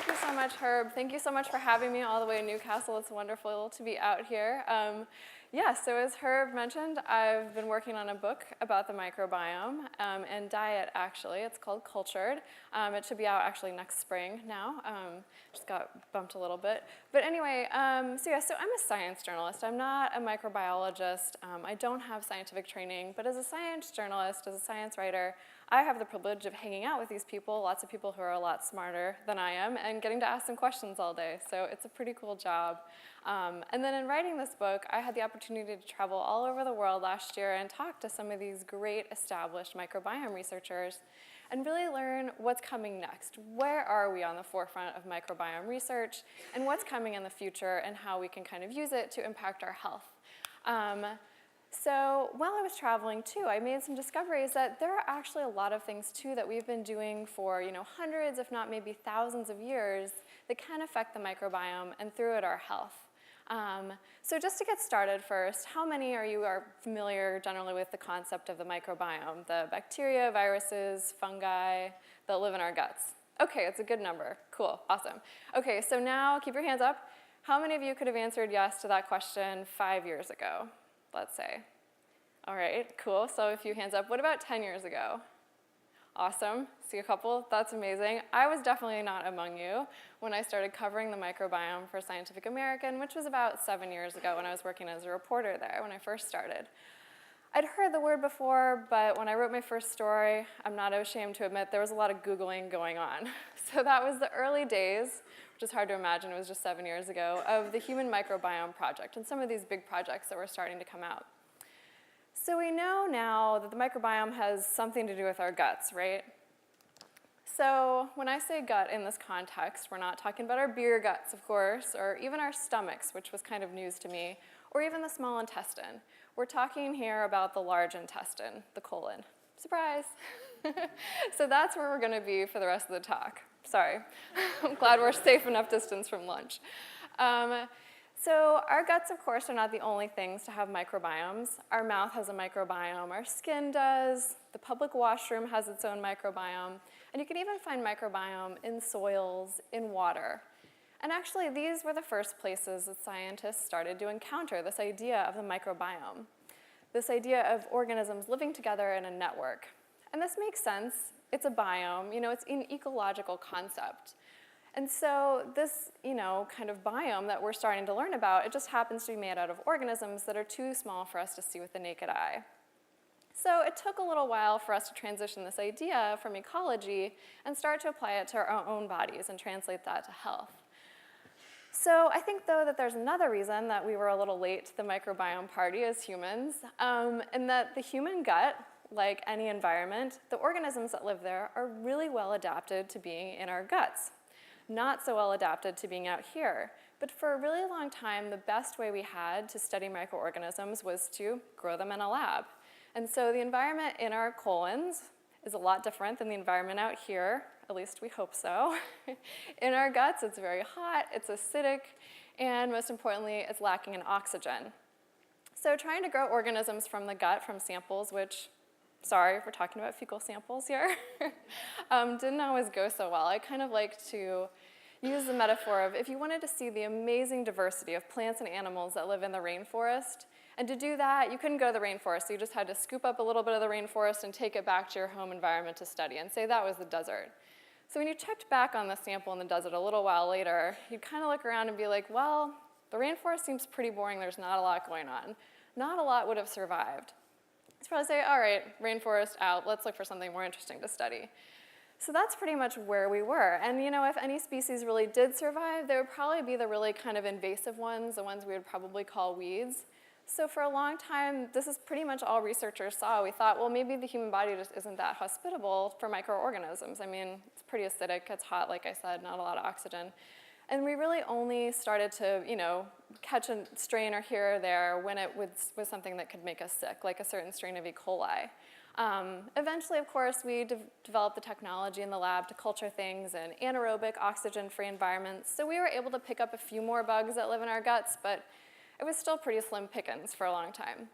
Thank you so much, Herb. Thank you so much for having me all the way in Newcastle. It's wonderful to be out here. Yeah, so as Herb mentioned, I've been working on a book about the microbiome and diet, actually. It's called Cultured. It should be out actually next spring now. Just got bumped a little bit. But anyway, so I'm a science journalist. I'm not a microbiologist. I don't have scientific training, but as a science journalist, as a science writer, I have the privilege of hanging out with these people, lots of people who are a lot smarter than I am, and getting to ask them questions all day. So it's a pretty cool job. And then in writing this book, I had the opportunity to travel all over the world last year and talk to some of these great established microbiome researchers and really learn what's coming next. Where are we on the forefront of microbiome research, and what's coming in the future, and how we can kind of use it to impact our health. So while I was traveling too, I made some discoveries that there are actually a lot of things too that we've been doing for hundreds, if not maybe thousands of years that can affect the microbiome and through it our health. So just to get started first, how many of you are familiar generally with the concept of the microbiome, the bacteria, viruses, fungi that live in our guts? Okay, it's a good number. Cool, awesome. Okay, so now keep your hands up. How many of you could have answered yes to that question 5 years ago, let's say? All right, cool, so a few hands up. What about 10 years ago? Awesome, see a couple, that's amazing. I was definitely not among you when I started covering the microbiome for Scientific American, which was about 7 years ago when I was working as a reporter there when I first started. I'd heard the word before, but when I wrote my first story, I'm not ashamed to admit there was a lot of Googling going on. So that was the early days, which is hard to imagine, it was just 7 years ago, of the Human Microbiome Project and some of these big projects that were starting to come out. So we know now that the microbiome has something to do with our guts, right? So when I say gut in this context, we're not talking about our beer guts, of course, or even our stomachs, which was kind of news to me, or even the small intestine. We're talking here about the large intestine, the colon. Surprise! So that's where we're going to be for the rest of the talk. Sorry. I'm glad we're safe enough distance from lunch. So our guts, of course, are not the only things to have microbiomes. Our mouth has a microbiome, our skin does, the public washroom has its own microbiome, and you can even find microbiome in soils, in water. And actually, these were the first places that scientists started to encounter this idea of the microbiome, this idea of organisms living together in a network. And this makes sense. It's a biome, it's an ecological concept. And so this, kind of biome that we're starting to learn about, it just happens to be made out of organisms that are too small for us to see with the naked eye. So it took a little while for us to transition this idea from ecology and start to apply it to our own bodies and translate that to health. So I think, though, that there's another reason that we were a little late to the microbiome party as humans, and that the human gut, like any environment, the organisms that live there are really well adapted to being in our guts. Not so well adapted to being out here. But for a really long time, the best way we had to study microorganisms was to grow them in a lab. And so the environment in our colons is a lot different than the environment out here, at least we hope so. In our guts, it's very hot, it's acidic, and most importantly, it's lacking in oxygen. So trying to grow organisms from the gut from samples, which, sorry if we're talking about fecal samples here, didn't always go so well. I kind of like to use the metaphor of if you wanted to see the amazing diversity of plants and animals that live in the rainforest, and to do that, you couldn't go to the rainforest, so you just had to scoop up a little bit of the rainforest and take it back to your home environment to study, and say that was the desert. So when you checked back on the sample in the desert a little while later, you'd kind of look around and be like, well, the rainforest seems pretty boring, there's not a lot going on. Not a lot would have survived. So probably say, all right, rainforest out, let's look for something more interesting to study. So that's pretty much where we were. And if any species really did survive, they would probably be the really kind of invasive ones, the ones we would probably call weeds. So for a long time, this is pretty much all researchers saw. We thought, well, maybe the human body just isn't that hospitable for microorganisms. I mean, it's pretty acidic, it's hot, like I said, not a lot of oxygen. And we really only started to, catch a strain or here or there when it was something that could make us sick, like a certain strain of E. coli. Eventually, of course, we developed the technology in the lab to culture things in anaerobic, oxygen-free environments. So we were able to pick up a few more bugs that live in our guts, but it was still pretty slim pickings for a long time.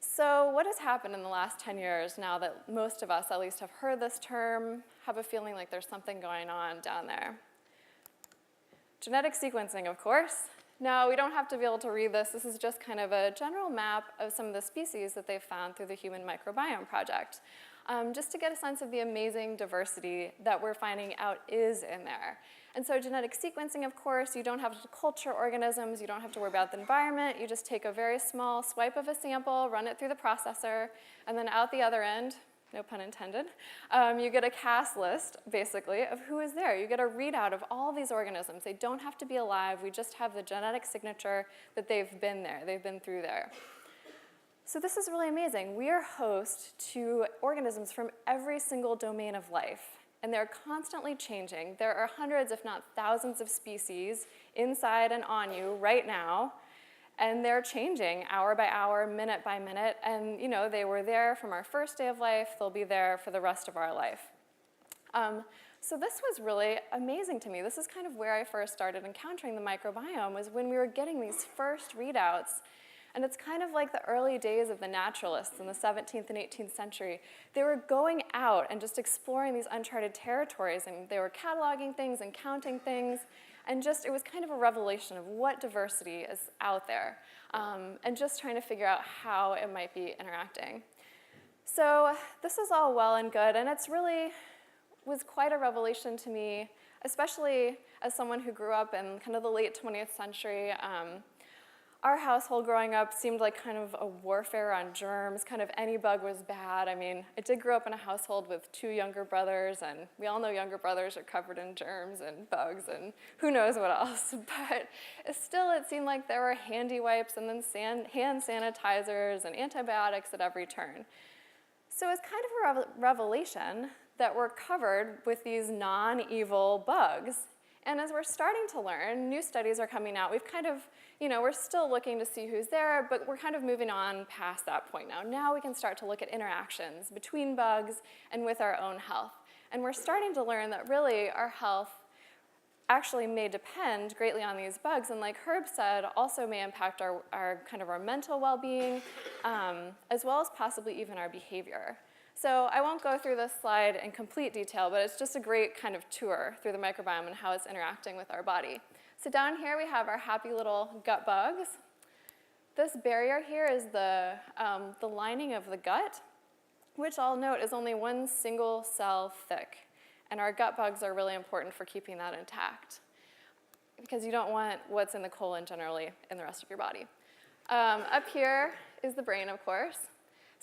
So what has happened in the last 10 years now that most of us at least have heard this term, have a feeling like there's something going on down there? Genetic sequencing, of course. Now, we don't have to be able to read this. This is just kind of a general map of some of the species that they've found through the Human Microbiome Project, just to get a sense of the amazing diversity that we're finding out is in there. And so genetic sequencing, of course, you don't have to culture organisms, you don't have to worry about the environment, you just take a very small swipe of a sample, run it through the processor, and then out the other end, no pun intended, you get a cast list, basically, of who is there. You get a readout of all these organisms. They don't have to be alive, we just have the genetic signature that they've been there, they've been through there. So this is really amazing. We are host to organisms from every single domain of life. And they're constantly changing. There are hundreds, if not thousands, of species inside and on you right now, and they're changing hour by hour, minute by minute, and they were there from our first day of life, they'll be there for the rest of our life. So this was really amazing to me. This is kind of where I first started encountering the microbiome, was when we were getting these first readouts. And it's kind of like the early days of the naturalists in the 17th and 18th century. They were going out and just exploring these uncharted territories, and they were cataloging things and counting things, and it was kind of a revelation of what diversity is out there, and just trying to figure out how it might be interacting. So this is all well and good, and it's really was quite a revelation to me, especially as someone who grew up in kind of the late 20th century. Our household growing up seemed like kind of a warfare on germs, kind of any bug was bad. I mean, I did grow up in a household with 2 younger brothers, and we all know younger brothers are covered in germs and bugs and who knows what else. But it seemed like there were handy wipes and then hand sanitizers and antibiotics at every turn. So it's kind of a revelation that we're covered with these non-evil bugs. And as we're starting to learn, new studies are coming out. We've kind of, we're still looking to see who's there, but we're kind of moving on past that point now. Now we can start to look at interactions between bugs and with our own health. And we're starting to learn that really our health actually may depend greatly on these bugs, and like Herb said, also may impact our mental well-being, as well as possibly even our behavior. So I won't go through this slide in complete detail, but it's just a great kind of tour through the microbiome and how it's interacting with our body. So down here we have our happy little gut bugs. This barrier here is the lining of the gut, which I'll note is only one single cell thick. And our gut bugs are really important for keeping that intact, because you don't want what's in the colon generally in the rest of your body. Up here is the brain, of course.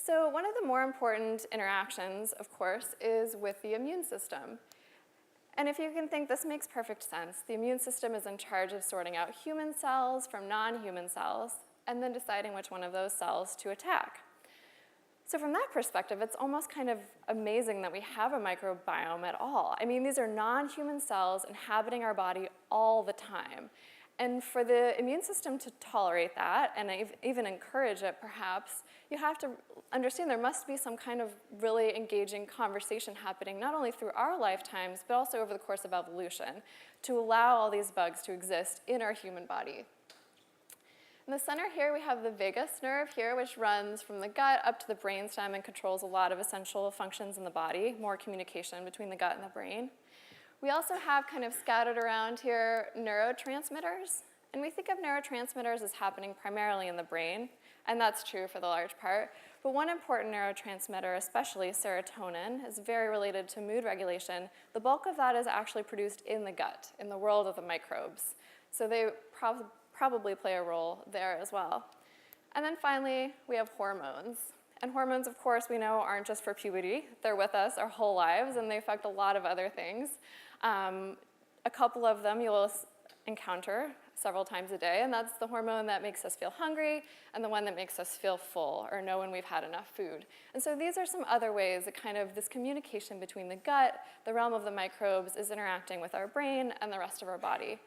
So one of the more important interactions, of course, is with the immune system. And if you can think, this makes perfect sense. The immune system is in charge of sorting out human cells from non-human cells, and then deciding which one of those cells to attack. So from that perspective, it's almost kind of amazing that we have a microbiome at all. I mean, these are non-human cells inhabiting our body all the time. And for the immune system to tolerate that, and even encourage it perhaps, you have to understand there must be some kind of really engaging conversation happening, not only through our lifetimes, but also over the course of evolution, to allow all these bugs to exist in our human body. In the center here, we have the vagus nerve here, which runs from the gut up to the brainstem and controls a lot of essential functions in the body, more communication between the gut and the brain. We also have kind of scattered around here neurotransmitters, and we think of neurotransmitters as happening primarily in the brain, and that's true for the large part. But one important neurotransmitter, especially serotonin, is very related to mood regulation. The bulk of that is actually produced in the gut, in the world of the microbes. So they probably play a role there as well. And then finally, we have hormones. And hormones, of course, we know aren't just for puberty. They're with us our whole lives, and they affect a lot of other things. A couple of them you'll encounter several times a day, and that's the hormone that makes us feel hungry and the one that makes us feel full or know when we've had enough food. And so these are some other ways that kind of this communication between the gut, the realm of the microbes, is interacting with our brain and the rest of our body.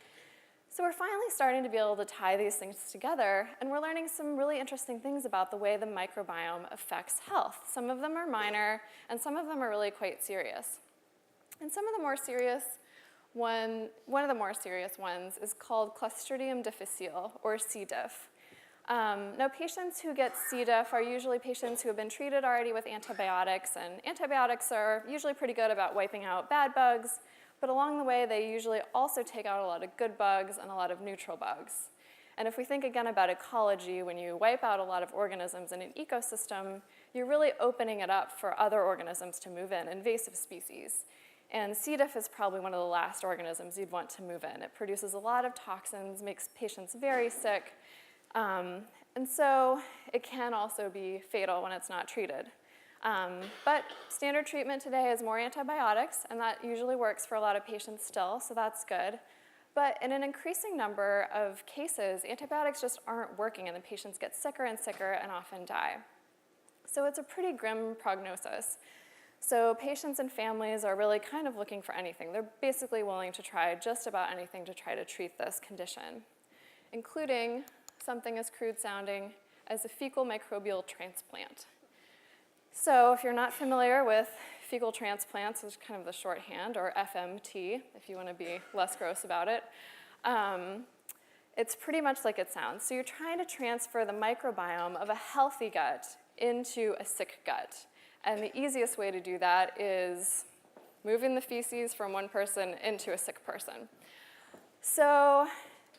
So we're finally starting to be able to tie these things together, and we're learning some really interesting things about the way the microbiome affects health. Some of them are minor, and some of them are really quite serious. And some of the more serious one of the more serious ones is called Clostridium difficile, or C. diff. Now, patients who get C. diff are usually patients who have been treated already with antibiotics, and antibiotics are usually pretty good about wiping out bad bugs, but along the way, they usually also take out a lot of good bugs and a lot of neutral bugs. And if we think again about ecology, when you wipe out a lot of organisms in an ecosystem, you're really opening it up for other organisms to move in, invasive species. And C. diff is probably one of the last organisms you'd want to move in. It produces a lot of toxins, makes patients very sick, and so it can also be fatal when it's not treated. But standard treatment today is more antibiotics, and that usually works for a lot of patients still, so that's good. But in an increasing number of cases, antibiotics just aren't working, and the patients get sicker and sicker and often die. So it's a pretty grim prognosis. So patients and families are really kind of looking for anything. They're basically willing to try just about anything to try to treat this condition, including something as crude sounding as a fecal microbial transplant. So if you're not familiar with fecal transplants, which is kind of the shorthand, or FMT, if you want to be less gross about it, it's pretty much like it sounds. So you're trying to transfer the microbiome of a healthy gut into a sick gut. And the easiest way to do that is moving the feces from one person into a sick person. So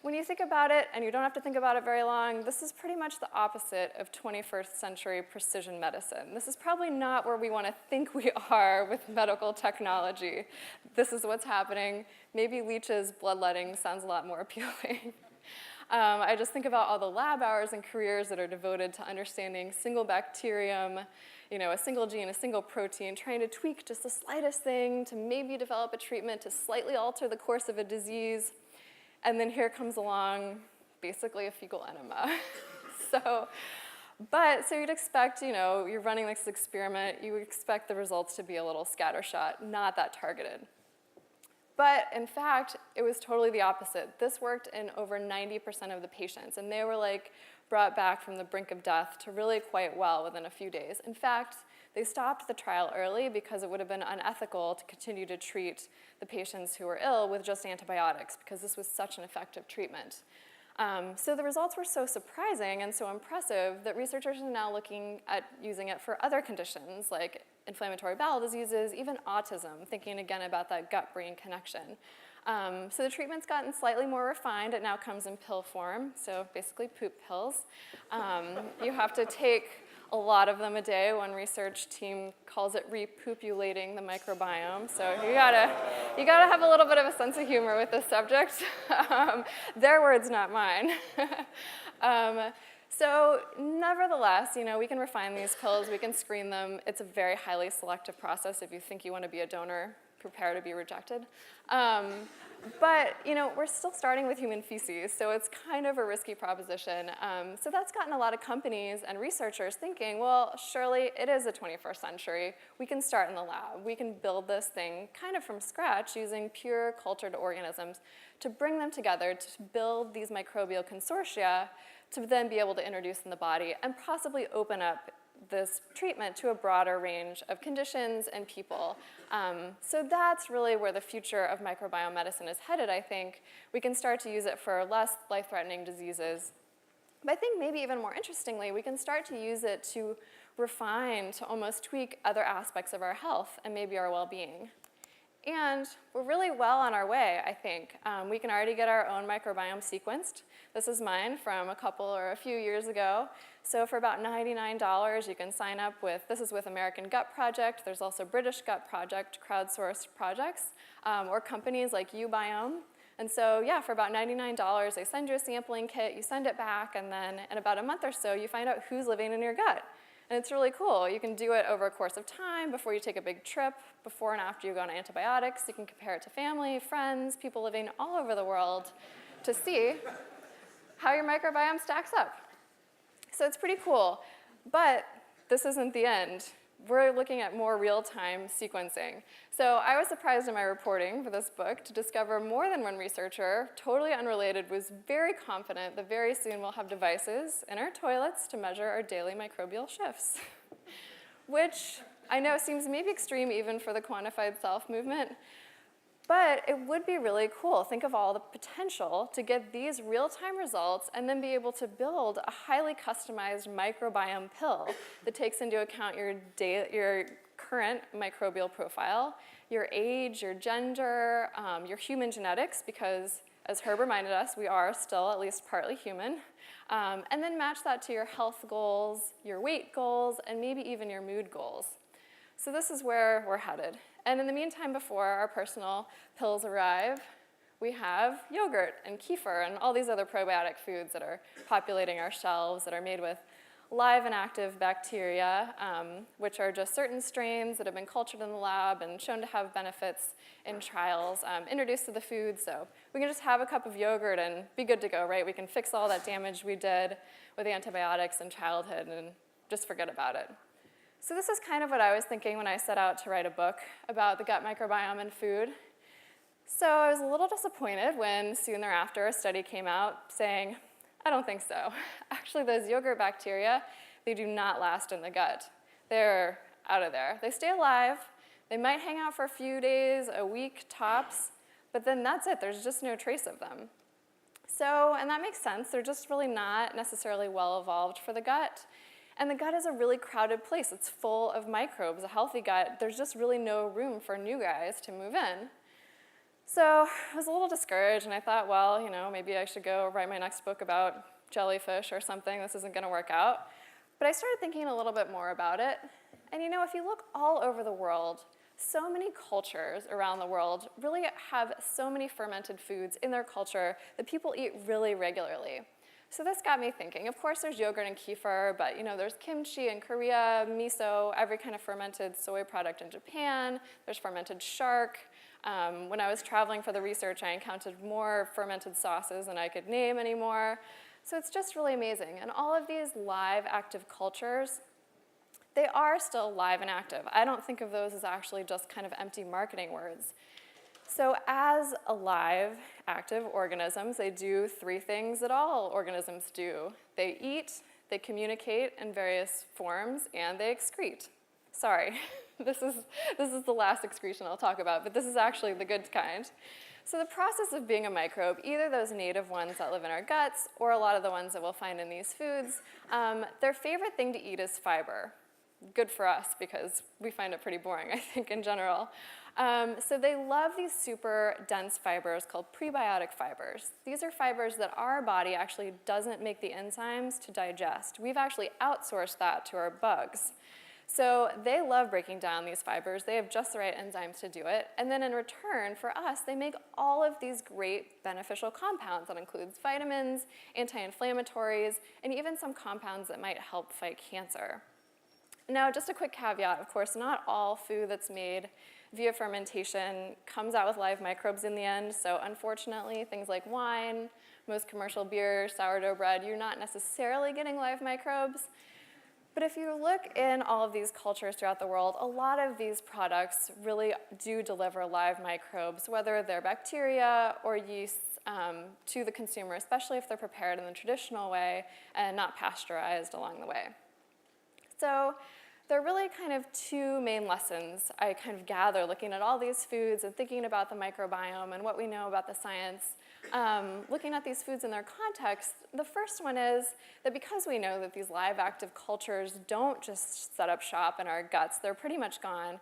when you think about it, and you don't have to think about it very long, this is pretty much the opposite of 21st century precision medicine. This is probably not where we want to think we are with medical technology. This is what's happening. Maybe leeches, bloodletting sounds a lot more appealing. I just think about all the lab hours and careers that are devoted to understanding single bacterium, a single gene, a single protein, trying to tweak just the slightest thing to maybe develop a treatment to slightly alter the course of a disease. And then here comes along basically a fecal enema. So you'd expect, you're running this experiment, you would expect the results to be a little scattershot, not that targeted. But in fact, it was totally the opposite. This worked in over 90% of the patients, and they were brought back from the brink of death to really quite well within a few days. In fact, they stopped the trial early because it would have been unethical to continue to treat the patients who were ill with just antibiotics, because this was such an effective treatment. So the results were so surprising and so impressive that researchers are now looking at using it for other conditions like inflammatory bowel diseases, even autism, thinking again about that gut-brain connection. So the treatment's gotten slightly more refined. It now comes in pill form, so basically poop pills. You have to take a lot of them a day. One research team calls it repopulating the microbiome. So you gotta have a little bit of a sense of humor with this subject. Their words, not mine. So nevertheless, we can refine these pills, we can screen them. It's a very highly selective process. If you think you want to be a donor, prepare to be rejected. But we're still starting with human feces, so it's kind of a risky proposition. So that's gotten a lot of companies and researchers thinking, well, surely it is the 21st century. We can start in the lab. We can build this thing kind of from scratch using pure cultured organisms to bring them together to build these microbial consortia to then be able to introduce in the body and possibly open up this treatment to a broader range of conditions and people. So that's really where the future of microbiome medicine is headed, I think. We can start to use it for less life-threatening diseases. But I think maybe even more interestingly, we can start to use it to refine, to almost tweak other aspects of our health and maybe our well-being. And we're really well on our way, I think. We can already get our own microbiome sequenced. This is mine from a few years ago. So for about $99, you can sign up with, this is with American Gut Project. There's also British Gut Project, crowdsourced projects, or companies like uBiome. And so, yeah, for about $99, they send you a sampling kit, you send it back, and then in about a month or so, you find out who's living in your gut. And it's really cool. You can do it over a course of time, before you take a big trip, before and after you go on antibiotics. You can compare it to family, friends, people living all over the world to see how your microbiome stacks up. So it's pretty cool. But this isn't the end. We're looking at more real-time sequencing. So I was surprised in my reporting for this book to discover more than one researcher, totally unrelated, was very confident that very soon we'll have devices in our toilets to measure our daily microbial shifts, which I know seems maybe extreme even for the quantified self movement, but it would be really cool. Think of all the potential to get these real-time results and then be able to build a highly customized microbiome pill that takes into account your current microbial profile, your age, your gender, your human genetics, because as Herb reminded us, we are still at least partly human, and then match that to your health goals, your weight goals, and maybe even your mood goals. So this is where we're headed. And in the meantime, before our personal pills arrive, we have yogurt and kefir and all these other probiotic foods that are populating our shelves that are made with live and active bacteria, which are just certain strains that have been cultured in the lab and shown to have benefits in trials, introduced to the food. So we can just have a cup of yogurt and be good to go, right? We can fix all that damage we did with antibiotics in childhood and just forget about it. So this is kind of what I was thinking when I set out to write a book about the gut microbiome and food. So I was a little disappointed when soon thereafter a study came out saying, I don't think so. Actually, those yogurt bacteria, they do not last in the gut. They're out of there. They stay alive. They might hang out for a few days, a week tops, but then that's it. There's just no trace of them. So, and that makes sense. They're just really not necessarily well evolved for the gut. And the gut is a really crowded place. It's full of microbes. A healthy gut, there's just really no room for new guys to move in. So I was a little discouraged, and I thought, well, maybe I should go write my next book about jellyfish or something. This isn't going to work out. But I started thinking a little bit more about it. And if you look all over the world, so many cultures around the world really have so many fermented foods in their culture that people eat really regularly. So this got me thinking. Of course, there's yogurt and kefir, but there's kimchi in Korea, miso, every kind of fermented soy product in Japan. There's fermented shark. When I was traveling for the research, I encountered more fermented sauces than I could name anymore. So it's just really amazing. And all of these live, active cultures, they are still live and active. I don't think of those as actually just kind of empty marketing words. So as alive, active organisms, they do three things that all organisms do. They eat, they communicate in various forms, and they excrete. Sorry, this is the last excretion I'll talk about, but this is actually the good kind. So the process of being a microbe, either those native ones that live in our guts or a lot of the ones that we'll find in these foods, their favorite thing to eat is fiber. Good for us because we find it pretty boring, I think, in general. So they love these super dense fibers called prebiotic fibers. These are fibers that our body actually doesn't make the enzymes to digest. We've actually outsourced that to our bugs. So they love breaking down these fibers. They have just the right enzymes to do it. And then in return, for us, they make all of these great beneficial compounds. That includes vitamins, anti-inflammatories, and even some compounds that might help fight cancer. Now, just a quick caveat, of course, not all food that's made via fermentation comes out with live microbes in the end. So unfortunately, things like wine, most commercial beer, sourdough bread, you're not necessarily getting live microbes. But if you look in all of these cultures throughout the world, a lot of these products really do deliver live microbes, whether they're bacteria or yeasts, to the consumer, especially if they're prepared in the traditional way and not pasteurized along the way. So there are really kind of two main lessons I kind of gather looking at all these foods and thinking about the microbiome and what we know about the science. Looking at these foods in their context, the first one is that because we know that these live active cultures don't just set up shop in our guts, they're pretty much gone.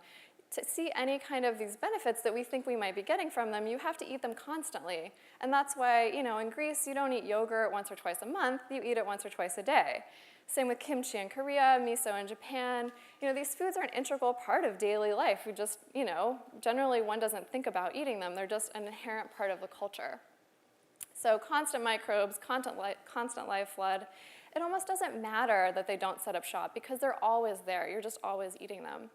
To see any kind of these benefits that we think we might be getting from them, you have to eat them constantly. And that's why, in Greece, you don't eat yogurt once or twice a month, you eat it once or twice a day. Same with kimchi in Korea, miso in Japan. These foods are an integral part of daily life. We just, generally one doesn't think about eating them. They're just an inherent part of the culture. So constant microbes, constant life flood, it almost doesn't matter that they don't set up shop because they're always there. You're just always eating them.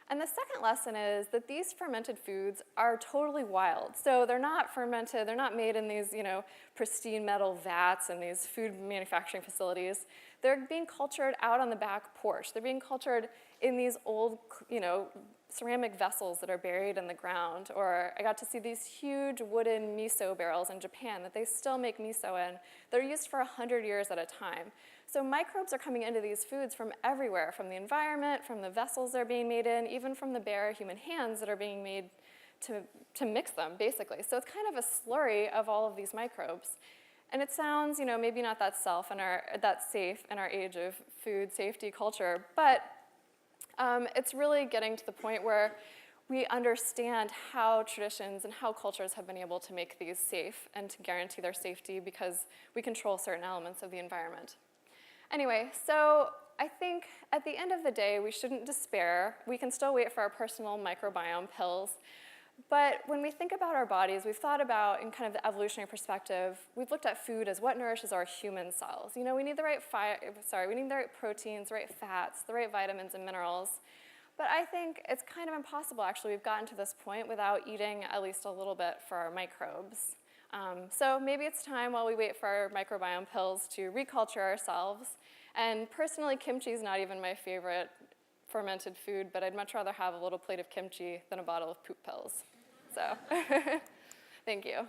And the second lesson is that these fermented foods are totally wild. So they're not fermented, they're not made in these, pristine metal vats and these food manufacturing facilities. They're being cultured out on the back porch. They're being cultured in these old, ceramic vessels that are buried in the ground. Or I got to see these huge wooden miso barrels in Japan that they still make miso in. They're used for 100 years at a time. So microbes are coming into these foods from everywhere, from the environment, from the vessels they're being made in, even from the bare human hands that are being made to mix them, basically. So it's kind of a slurry of all of these microbes. And it sounds, maybe not that safe in our age of food safety culture, but it's really getting to the point where we understand how traditions and how cultures have been able to make these safe and to guarantee their safety because we control certain elements of the environment. Anyway, so I think at the end of the day, we shouldn't despair. We can still wait for our personal microbiome pills. But when we think about our bodies, we've thought about, in kind of the evolutionary perspective, we've looked at food as what nourishes our human cells. You know, we need the right proteins, the right fats, the right vitamins and minerals. But I think it's kind of impossible, actually. We've gotten to this point without eating at least a little bit for our microbes. So maybe it's time, while we wait for our microbiome pills, to reculture ourselves. And personally, kimchi is not even my favorite fermented food, but I'd much rather have a little plate of kimchi than a bottle of poop pills. So, thank you.